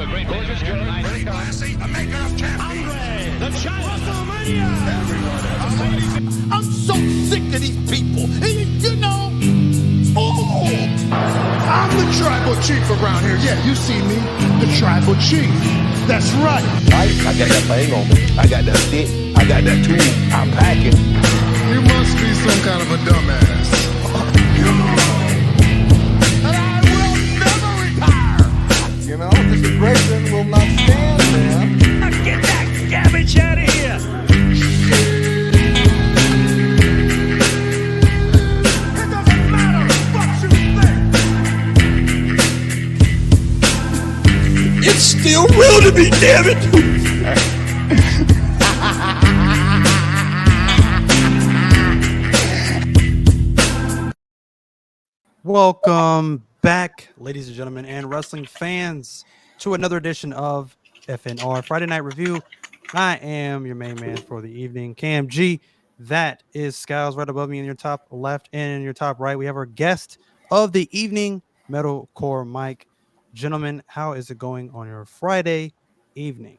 a great gorgeous girl. Very classy. A maker of champions. The giant WrestleMania. I'm so sick of these people. You know, I'm the tribal chief around here. Yeah, you see me, the tribal chief. That's right. I got that thing on me. I got that stick. I got that tool. I'm packing. You must be some kind of a dumbass. And I will never retire. You know, this aggression will not stand, man. Now get that garbage out of here. It doesn't matter what you think. It's still real to me, damn it. Welcome back, ladies and gentlemen, and wrestling fans, to another edition of FNR Friday Night Review. I am your main man for the evening, Cam G. That is Scalz right above me in your top left and in your top right. We have our guest of the evening, Metalcore Mike. Gentlemen, how is it going on your Friday evening?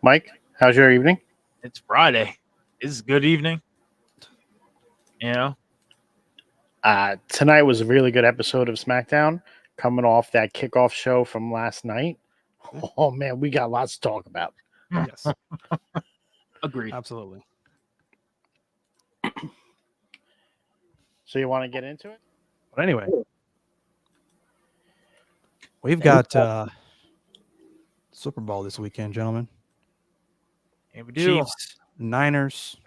Mike, how's your evening? It's Friday. It's a good evening. You know? Tonight was a really good episode of SmackDown, coming off that kickoff show from last night. Oh, man, we got lots to talk about. Yes, Agreed. absolutely. So you want to get into it? But anyway, we've got Super Bowl this weekend, gentlemen. Yeah, we do. Chiefs, Niners,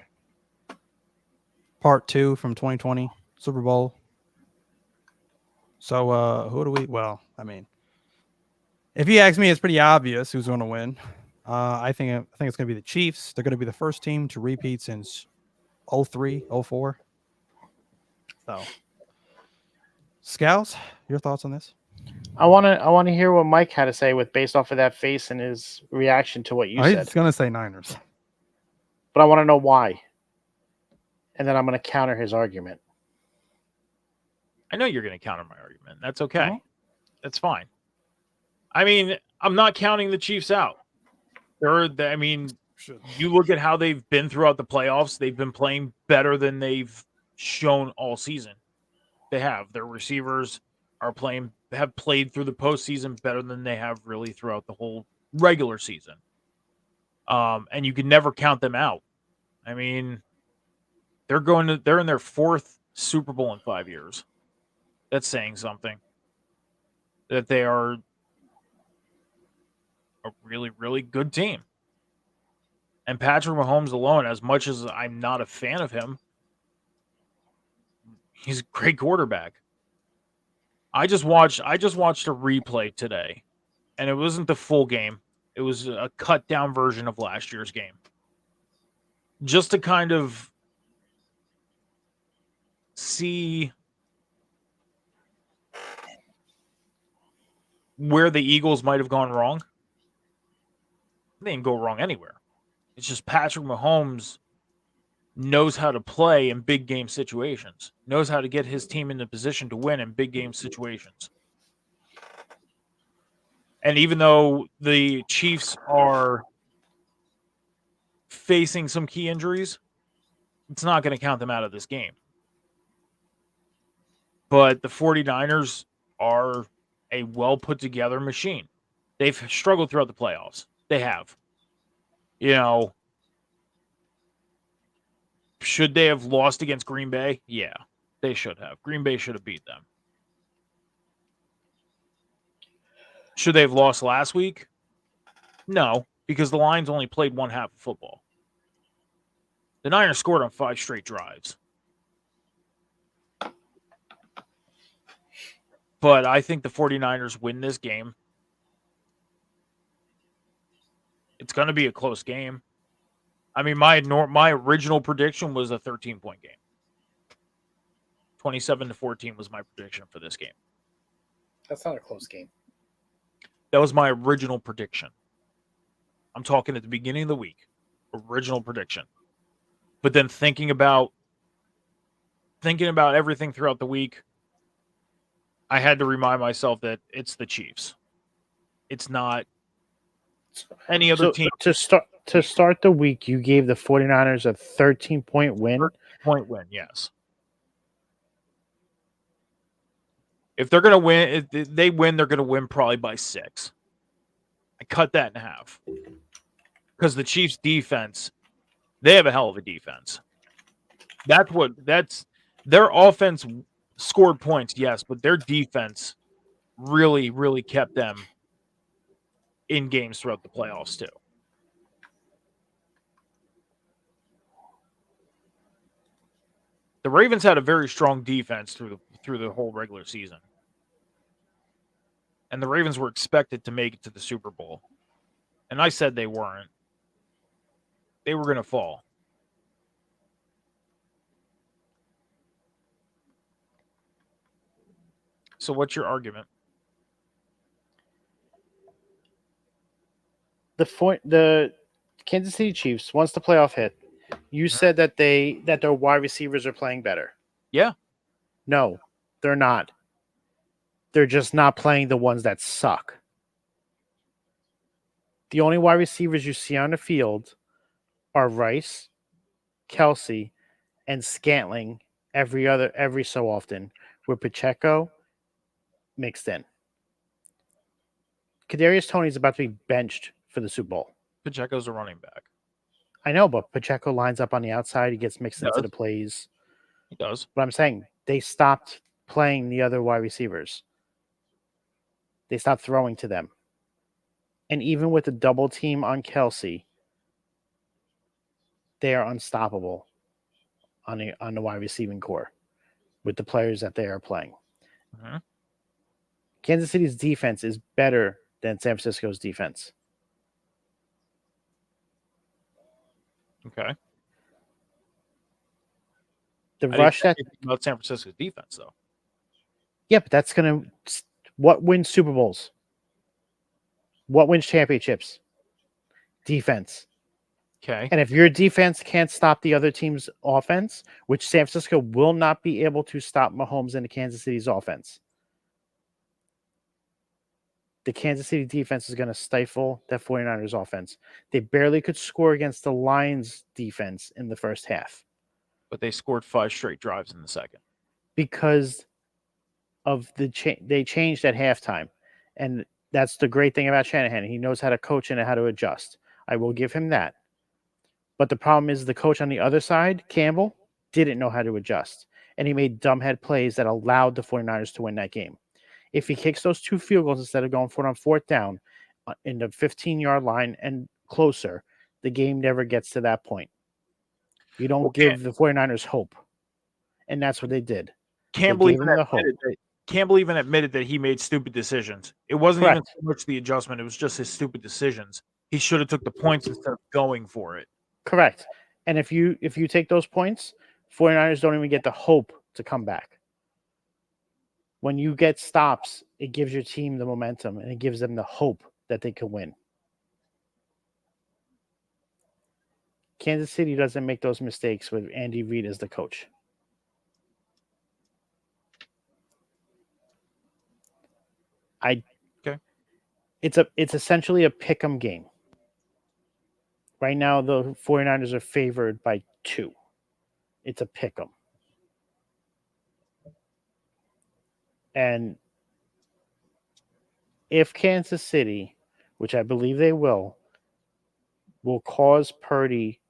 part 2 from 2020 Super Bowl. So who do we? Well, I mean, if you ask me, it's pretty obvious who's going to win. I think it's going to be the Chiefs. They're going to be the first team to repeat since 03, 04. So, Scalz, your thoughts on this? I want to hear what Mike had to say based off of that face and his reaction to what you I said. was going to say Niners. But I want to know why. And then I'm going to counter his argument. I know you're going to counter my argument. That's okay. Uh-huh. That's fine. I mean, I'm not counting the Chiefs out. You look at how they've been throughout the playoffs. They've been playing better than they've shown all season. They have. Their receivers have played through the postseason better than they have really throughout the whole regular season. And you can never count them out. I mean, they're in their 4th Super Bowl in 5 years. That's saying something. That they are a really, really good team. And Patrick Mahomes alone, as much as I'm not a fan of him, he's a great quarterback. I just watched a replay today, and it wasn't the full game. It was a cut down version of last year's game. Just to kind of see where the Eagles might have gone wrong. They didn't go wrong anywhere. It's just Patrick Mahomes knows how to play in big game situations, knows how to get his team in the position to win in big game situations. And even though the Chiefs are facing some key injuries, it's not going to count them out of this game. But the 49ers are a well put together machine. They've struggled throughout the playoffs. They have. You know, should they have lost against Green Bay? Yeah, they should have. Green Bay should have beat them. Should they have lost last week? No, because the Lions only played one half of football. The Niners scored on 5 straight drives. But I think the 49ers win this game. It's going to be a close game. I mean, my original prediction was a 13-point game. 27-14 was my prediction for this game. That's not a close game. That was my original prediction. I'm talking at the beginning of the week. Original prediction. But then thinking about everything throughout the week, I had to remind myself that it's the Chiefs. It's not any other So team. to start the week, you gave the 49ers a 13-point win. Point win, yes. If they're going to win, if they win, they're going to win probably by 6. I cut that in half because the Chiefs' defense, they have a hell of a defense. That's their offense scored points, yes, but their defense really, really kept them in games throughout the playoffs too. The Ravens had a very strong defense through the whole regular season. And the Ravens were expected to make it to the Super Bowl. And I said they weren't. They were going to fall. So what's your argument? The Kansas City Chiefs, once the playoff hit, you said that their wide receivers are playing better. Yeah. No, they're not. They're just not playing the ones that suck. The only wide receivers you see on the field are Rice, Kelsey, and Scantling every so often, with Pacheco mixed in. Kadarius Toney's about to be benched for the Super Bowl. Pacheco's a running back. I know, but Pacheco lines up on the outside. He gets mixed into the plays. He does. But I'm saying they stopped playing the other wide receivers. They stopped throwing to them. And even with the double team on Kelsey, they are unstoppable on the wide receiving core with the players that they are playing. Mm-hmm. Kansas City's defense is better than San Francisco's defense. Okay. The rush that about San Francisco's defense, though. Yeah, but that's gonna what wins Super Bowls? What wins championships? Defense. Okay. And if your defense can't stop the other team's offense, which San Francisco will not be able to stop Mahomes and the Kansas City's offense, the Kansas City defense is going to stifle that 49ers offense. They barely could score against the Lions defense in the first half. But they scored 5 straight drives in the second. Because of they changed at halftime. And that's the great thing about Shanahan. He knows how to coach and how to adjust. I will give him that. But the problem is the coach on the other side, Campbell, didn't know how to adjust. And he made dumbhead plays that allowed the 49ers to win that game. If he kicks those 2 field goals instead of going for it on 4th down in the 15-yard line and closer, the game never gets to that point. You don't give the 49ers hope. And that's what they did. Campbell even admitted that he made stupid decisions. It wasn't even so much the adjustment. It was just his stupid decisions. He should have took the points instead of going for it. Correct. And if you take those points, 49ers don't even get the hope to come back. When you get stops, it gives your team the momentum and it gives them the hope that they can win. Kansas City doesn't make those mistakes with Andy Reid as the coach. It's essentially a pick 'em game. Right now, the 49ers are favored by 2. It's a pick 'em. And if Kansas City, which I believe they will cause Purdy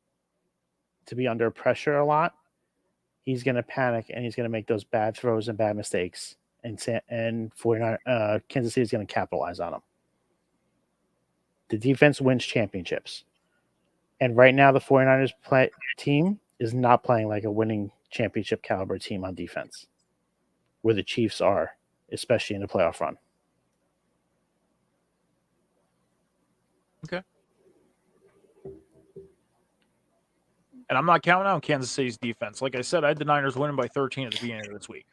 to be under pressure a lot, he's going to panic and he's going to make those bad throws and bad mistakes. And Kansas City is going to capitalize on them. The defense wins championships. And right now, the 49ers team is not playing like a winning championship caliber team on defense, where the Chiefs are, especially in the playoff run. Okay. And I'm not counting out Kansas City's defense. Like I said, I had the Niners winning by 13 at the beginning of this week.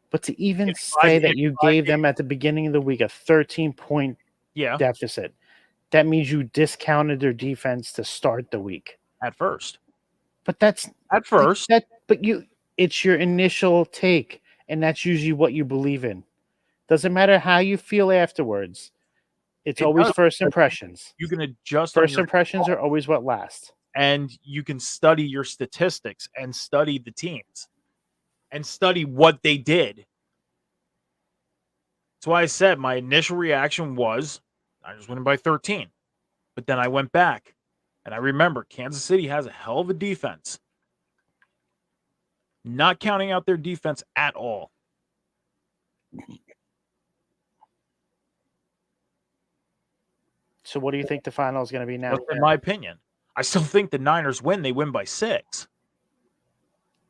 But to even say that you gave them at the beginning of the week a 13-point deficit, that means you discounted their defense to start the week. At first. But that's at first. It's your initial take. and that's usually what you believe in. Doesn't matter how you feel afterwards. It's It always does. first impressions. You can adjust on First your impressions are always what last. and you can study your statistics and study the teams and study what they did. That's why I said my initial reaction was I just winning by 13. But then I went back and I remember Kansas City has a hell of a defense. Not counting out their defense at all. So what do you think the final is going to be now? In my opinion, I still think the Niners win. They win by 6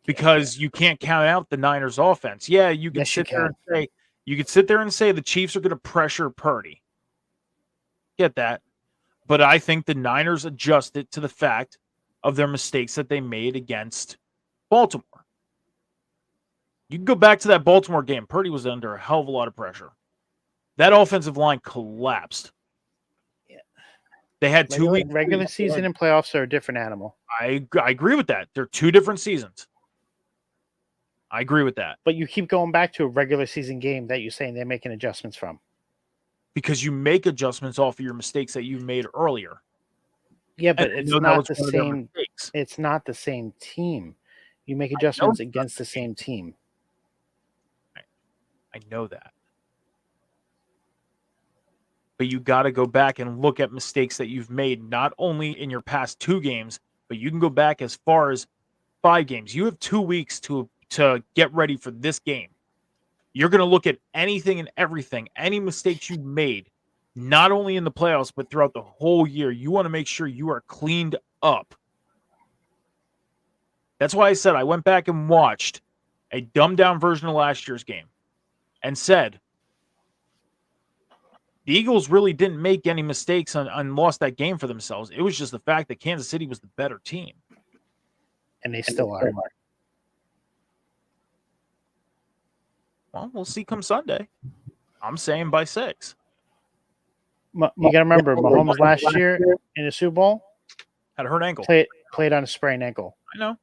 because you can't count out the Niners offense. Yeah, you can Yes, you sit there can. and say the Chiefs are going to pressure Purdy. Get that. But I think the Niners adjusted to the fact of their mistakes that they made against Baltimore. You can go back to that Baltimore game. Purdy was under a hell of a lot of pressure. That offensive line collapsed. Yeah. They had 2 weeks. Regular season and playoffs are a different animal. I agree with that. They're 2 different seasons. I agree with that. But you keep going back to a regular season game that you're saying they're making adjustments from. Because you make adjustments off of your mistakes that you made earlier. Yeah, but And it's that not was the one of their same. mistakes. It's not the same team. You make adjustments against the same team. I know that. But you got to go back and look at mistakes that you've made, not only in your past 2 games, but you can go back as far as 5 games. You have 2 weeks to get ready for this game. You're going to look at anything and everything, any mistakes you made, not only in the playoffs, but throughout the whole year. You want to make sure you are cleaned up. That's why I said I went back and watched a dumbed-down version of last year's game and said, the Eagles really didn't make any mistakes and lost that game for themselves. It was just the fact that Kansas City was the better team. And they still are. Well, we'll see come Sunday. I'm saying by 6. You got to remember, Mahomes last year in the Super Bowl Had a hurt ankle. played on a sprained ankle. I know.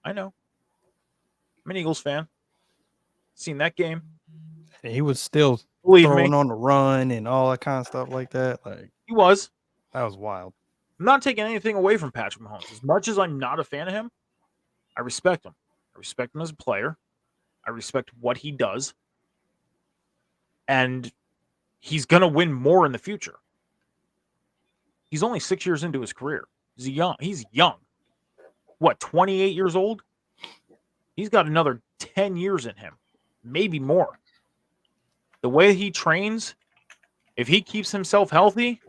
I'm an Eagles fan. Seen that game. And he was still Believe throwing me, on the run and all that kind of stuff like that. Like he was. that was wild. I'm not taking anything away from Patrick Mahomes. As much as I'm not a fan of him, I respect him. I respect him as a player. I respect what he does. And he's going to win more in the future. He's only 6 years into his career. He's young. What, 28 years old? He's got another 10 years in him, maybe more. The way he trains, if he keeps himself healthy,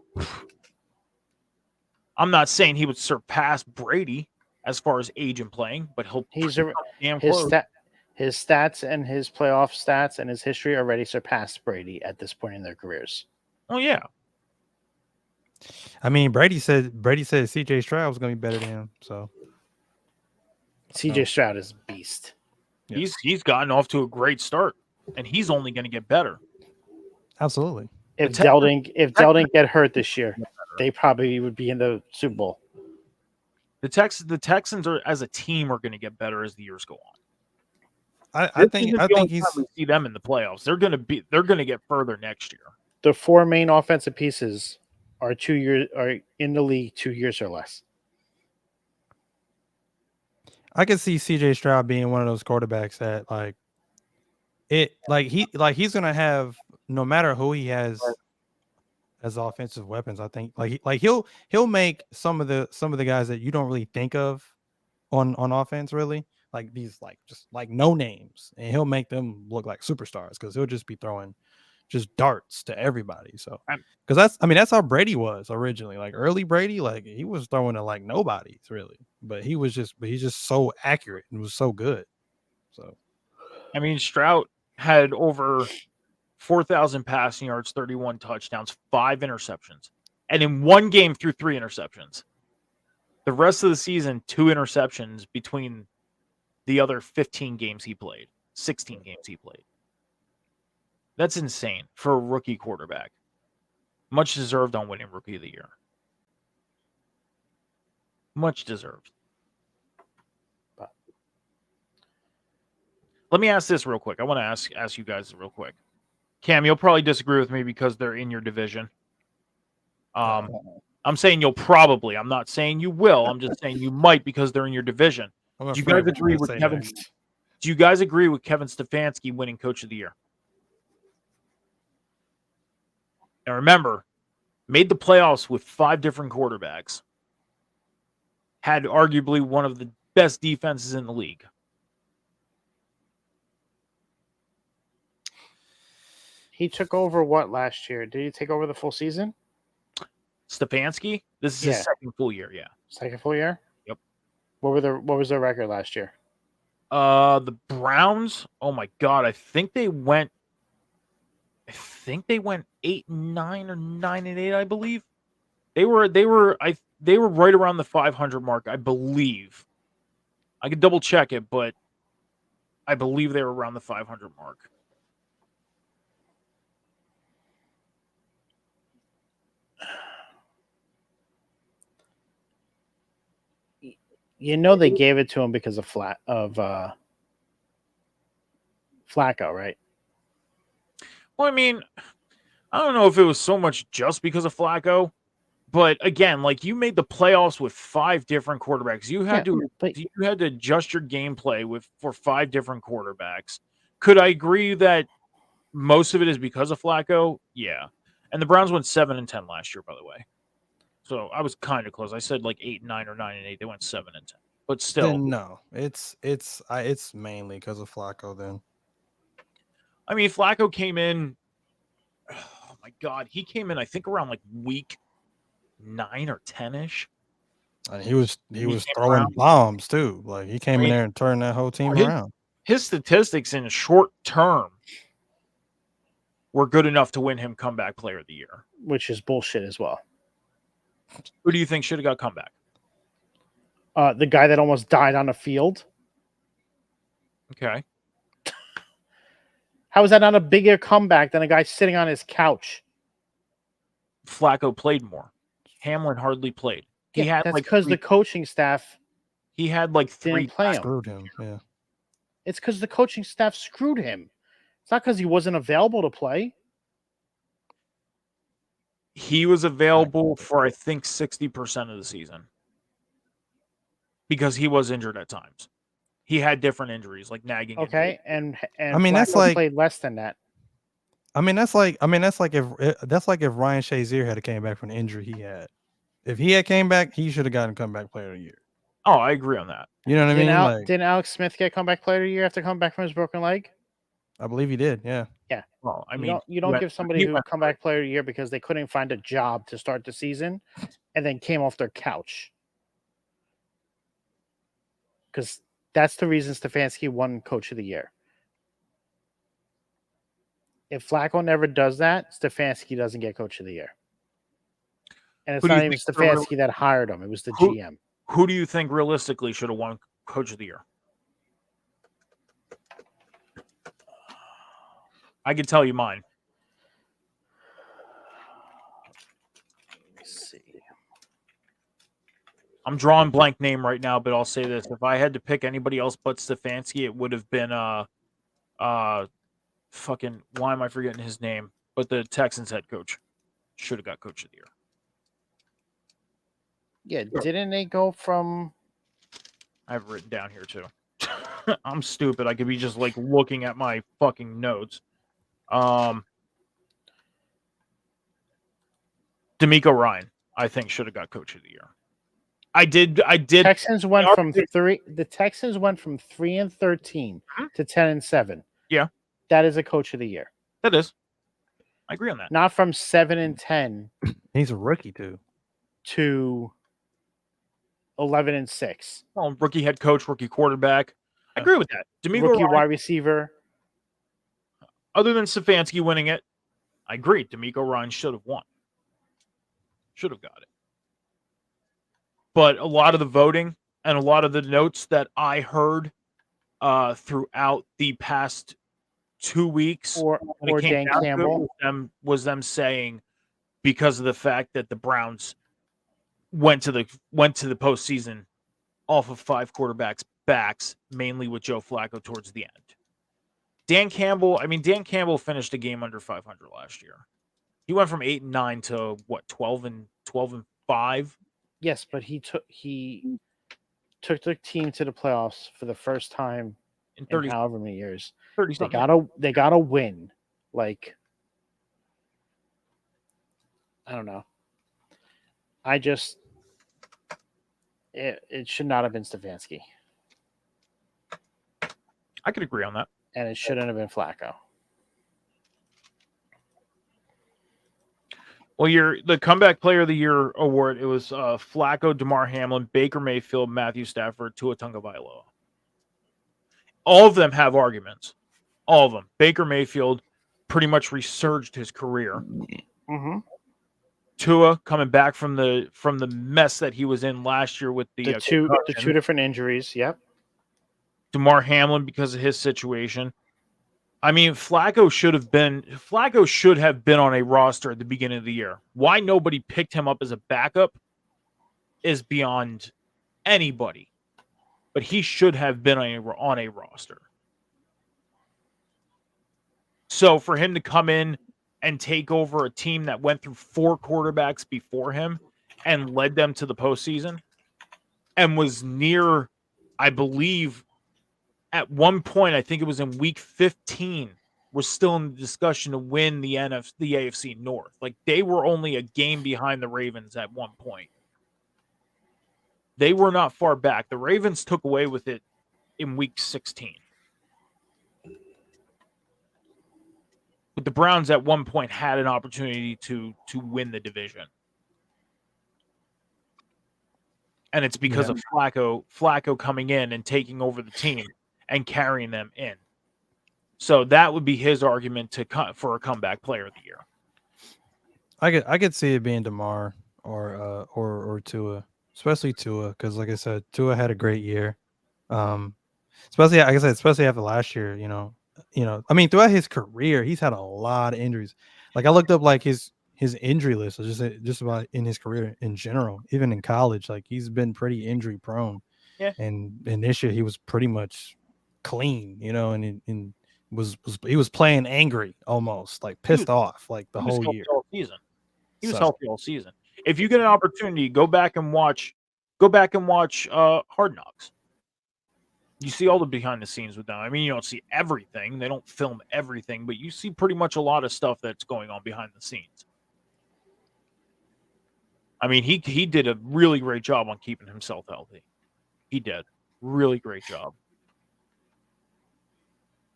I'm not saying he would surpass Brady as far as age and playing, but He's damn his close. his stats and his playoff stats and his history already surpassed Brady at this point in their careers. Oh yeah, I mean, Brady said CJ Stroud was going to be better than him. So CJ Stroud is a beast. Yeah. he's gotten off to a great start, and he's only going to get better. absolutely. If Dell didn't get hurt this year, they probably would be in the Super Bowl. The Texans are as a team are going to get better as the years go on. I think he's we see them in the playoffs. They're going to get further next year. The 4 main offensive pieces are in the league 2 years or less. I could see CJ Stroud being one of those quarterbacks that he's gonna have, no matter who he has as offensive weapons. I think he'll make some of the guys that you don't really think of on offense, really, like these just no names, and he'll make them look like superstars because he'll just be throwing just darts to everybody. So because that's how Brady was originally. Like early Brady, he was throwing to nobodies really, but he's just so accurate and was so good. So I mean, Stroud had over 4,000 passing yards, 31 touchdowns, 5 interceptions, and in one game threw 3 interceptions. The rest of the season, 2 interceptions between the other 15 games he played, 16 games he played. That's insane for a rookie quarterback. Much deserved on winning Rookie of the Year. Much deserved. Let me ask this real quick. I want to ask you guys real quick. Cam, you'll probably disagree with me because they're in your division. I'm saying you'll probably. I'm not saying you will. I'm just saying you might because they're in your division. I'm Do you afraid guys of what agree you're with gonna say Kevin? next. Do you guys agree with Kevin Stefanski winning Coach of the Year? Now remember, made the playoffs with 5 different quarterbacks. Had arguably one of the best defenses in the league. He took over what last year? Did he take over the full season? Stefanski, this is Yeah. his second full year, yeah. Second full year? Yep. What was their record last year? The Browns, oh my god, I think they went 8-9 or 9-8, I believe. They were right around the 500 mark, I believe. I could double check it, but I believe they were around the 500 mark. You know they gave it to him because of Flacco, right? Well, I mean, I don't know if it was so much just because of Flacco, but again, like you made the playoffs with 5 different quarterbacks. You had to adjust your gameplay for 5 different quarterbacks. Could I agree that most of it is because of Flacco? Yeah. And the Browns went 7-10 last year, by the way. So I was kind of close. I said like 8-9 or 9-8. They went 7-10. But still, Then no, it's mainly because of Flacco. Then I mean, Flacco came in. Oh my God, he came in. I think around like week 9 or 10-ish. and he was came throwing around. bombs too. Like he came in there and turned that whole team around. His statistics in short term were good enough to win him comeback player of the year, which is bullshit as well. Who do you think should have got comeback? The guy that almost died on the field. Okay. How is that not a bigger comeback than a guy sitting on his couch? Flacco played more. Hamlin hardly played. He had that's like because the coaching staff. He had like 3 didn't play him. Screwed him. Yeah. It's because the coaching staff screwed him. It's not because he wasn't available to play. He was available for I think 60% of the season because he was injured at times. He had different injuries, like nagging. Okay, and I mean Flacco that's like played less than that. I mean that's like if Ryan Shazier had came back from the injury he had. If he had came back, he should have gotten comeback player of the year. Oh, I agree on that. You know what I mean? Didn't Alex Smith get comeback player of the year after coming back from his broken leg? I believe he did. Yeah. Yeah. Well, I mean, you don't give somebody who comeback player of the year because they couldn't find a job to start the season and then came off their couch. Because that's the reason Stefanski won coach of the year. If Flacco never does that, Stefanski doesn't get coach of the year. And it's not even Stefanski that hired him. It was the GM. Who do you think realistically should have won coach of the year? I can tell you mine. Let me see. I'm drawing blank name right now, but I'll say this. If I had to pick anybody else but Stefanski, it would have been fucking, why am I forgetting his name? But the Texans head coach should have got coach of the year. Yeah, didn't they go from... I have it written down here too. I'm stupid. I could be just like looking at my fucking notes. D'Amico Ryan, I think, should have got coach of the year. I did. Texans went from 3. The Texans went from 3-13 to 10-7. Yeah, that is a coach of the year. That is. I agree on that. Not from 7-10. He's a rookie too. To 11-6. Well, rookie head coach, rookie quarterback. I agree with that. D'Amico rookie Ryan, wide receiver. Other than Stefanski winning it, I agree. D'Amico Ryan should have won. Should have got it. But a lot of the voting and a lot of the notes that I heard throughout the past 2 weeks or Dan Campbell was them saying because of the fact that the Browns went to the postseason off of 5 quarterbacks backs, mainly with Joe Flacco towards the end. Dan Campbell. I mean, Dan Campbell finished a game under 500 last year. He went from 8-9 to what 12-5. Yes, but he took the team to the playoffs for the first time In in 30, however many years. 30 They something. gotta win. Like, I don't know. It should not have been Stefanski, I could agree on that. and it shouldn't have been Flacco. Well, the comeback player of the year award, it was Flacco, DeMar Hamlin, Baker Mayfield, Matthew Stafford, Tua Tagovailoa. All of them have arguments. All of them. Baker Mayfield pretty much resurged his career. Mm-hmm. Tua coming back from the mess that he was in last year with the two concussion. different injuries. Yep. DeMar Hamlin because of his situation. I mean, Flacco should have been on a roster at the beginning of the year. Why nobody picked him up as a backup is beyond anybody. But he should have been on a roster. So for him to come in and take over a team that went through 4 quarterbacks before him and led them to the postseason and was near, I believe, at one point, I think it was in week 15, was still in the discussion to win the AFC North. Like, they were only a game behind the Ravens at one point. They were not far back. The Ravens took away with it in week 16. But the Browns at one point had an opportunity to win the division. And it's because of Flacco coming in and taking over the team and carrying them in. So that would be his argument for a comeback player of the year. I could see it being DeMar or Tua, especially Tua, because like I said, Tua had a great year. Especially like I said, especially after last year, you know, I mean, throughout his career, he's had a lot of injuries. Like, I looked up like his injury list, just about in his career in general, even in college. Like, he's been pretty injury prone. Yeah. And this year he was pretty much clean, and he was playing angry, almost like pissed off, like the whole year. He was healthy all season. If you get an opportunity, go back and watch Hard Knocks. You see all the behind the scenes with them. I mean, you don't see everything. They don't film everything, but you see pretty much a lot of stuff that's going on behind the scenes. I mean, he did a really great job on keeping himself healthy. He did. Really great job.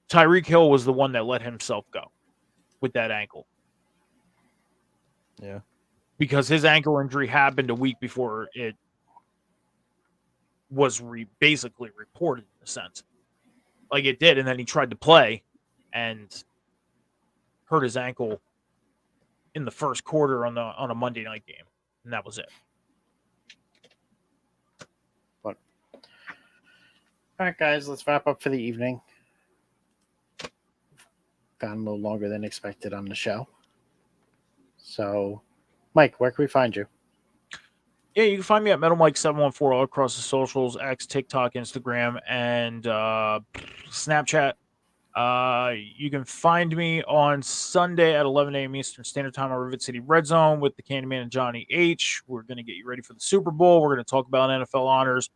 Tyreek Hill was the one that let himself go with that ankle. Yeah. Because his ankle injury happened a week before it was basically reported, in a sense. Like, it did, and then he tried to play and hurt his ankle in the first quarter on a Monday night game, and that was it. But all right, guys, let's wrap up for the evening. Gone a little longer than expected on the show. So, Mike, where can we find you? Yeah, you can find me at Metal Mike 714 all across the socials: X, TikTok, Instagram, and Snapchat. You can find me on Sunday at 11 a.m. Eastern Standard Time on Rivet City Red Zone with the Candyman and Johnny H. We're going to get you ready for the Super Bowl. We're going to talk about NFL honors.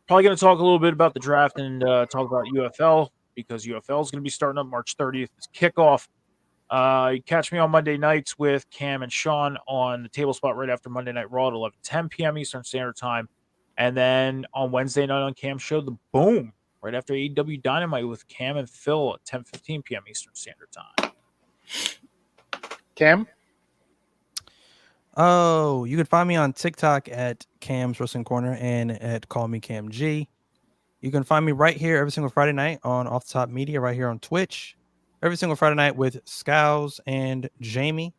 Probably going to talk a little bit about the draft and talk about UFL, because UFL is going to be starting up March 30th. It's kickoff. You catch me on Monday nights with Cam and Sean on the Table Spot right after Monday Night Raw at 11:10 p.m. Eastern Standard Time. And then on Wednesday night on Cam's show, The Boom, right after AEW Dynamite with Cam and Phil at 10:15 p.m. Eastern Standard Time. Cam? Oh, you can find me on TikTok at Cam's Wrestling Corner and at Call Me Cam G. You can find me right here every single Friday night on Off the Top Media, right here on Twitch. Every single Friday night with Scalz and Jamie.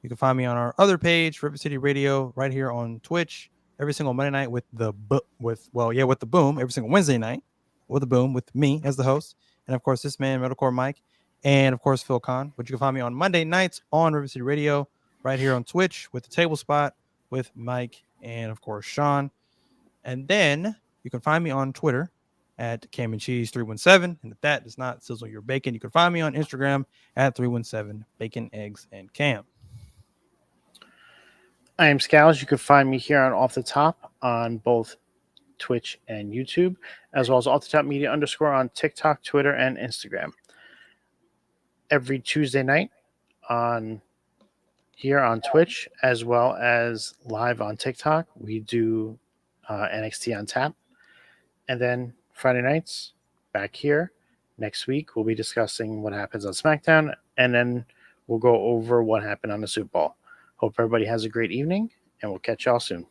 You can find me on our other page, River City Radio, right here on Twitch. Every single Monday night with the Boom. Every single Wednesday night with the Boom, with me as the host, and of course this man, Metalcore Mike, and of course Phil Kahn. But you can find me on Monday nights on River City Radio, right here on Twitch with the Table Spot with Mike and of course Sean. And then you can find me on Twitter at Cam and Cheese 317. And if that does not sizzle your bacon, you can find me on Instagram at 317 Bacon, Eggs, and Cam. I am Scalz. You can find me here on Off the Top on both Twitch and YouTube, as well as Off the Top Media _ on TikTok, Twitter, and Instagram. Every Tuesday night on here on Twitch, as well as live on TikTok, we do NXT on Tap. And then Friday nights, back here. Next week, we'll be discussing what happens on SmackDown, and then we'll go over what happened on the Super Bowl. Hope everybody has a great evening, and we'll catch y'all soon.